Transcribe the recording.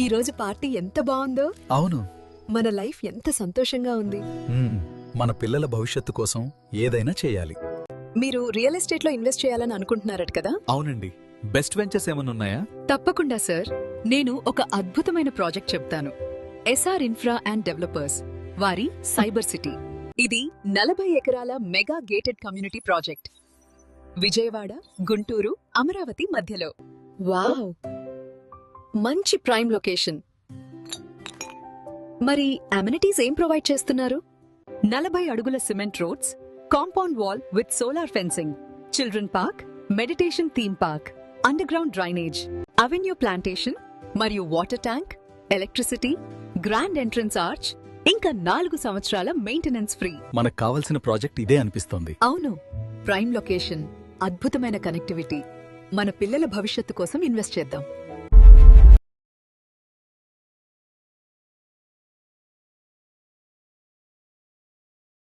ఈ రోజు పార్టీ ఎంత బాగుందో. అవును. మన లైఫ్ ఎంత సంతోషంగా ఉంది. మన పిల్లల భవిష్యత్తు కోసం ఏదైనా చేయాలి. మీరు రియల్ ఎస్టేట్ లో ఇన్వెస్ట్ చేయాలని అనుకుంటున్నారట కదా? అవునండి. బెస్ట్ వెంచర్స్ ఏమన్నున్నాయా? తప్పకుండా సార్. నేను ఒక అద్భుతమైన ప్రాజెక్ట్ చెప్తాను. ఎస్ఆర్ ఇన్ఫ్రా అండ్ డెవలపర్స్ వారి సైబర్ సిటీ. ఇది 40 ఎకరాల mega gated community project. Vijayawada, Guntur, Amaravati మధ్యలో. వావ్, మంచి ప్రైమ్ లొకేషన్. మరి అమ్యూనిటీస్ ఏం ప్రొవైడ్ చేస్తున్నారు? 40 అడుగుల cement roads, compound wall with solar fencing, children park, meditation theme park, underground drainage, avenue plantation మరియు water tank, electricity, grand entrance arch, ఇంకా 4 సంవత్సరాల maintenance free. మనకు కావలసిన ప్రాజెక్ట్ ఇదే అనిపిస్తోంది. అవును, ప్రైమ్ లొకేషన్, అద్భుతమైన కనెక్టివిటీ. మన పిల్లల భవిష్యత్తు కోసం ఇన్వెస్ట్ చేద్దాం.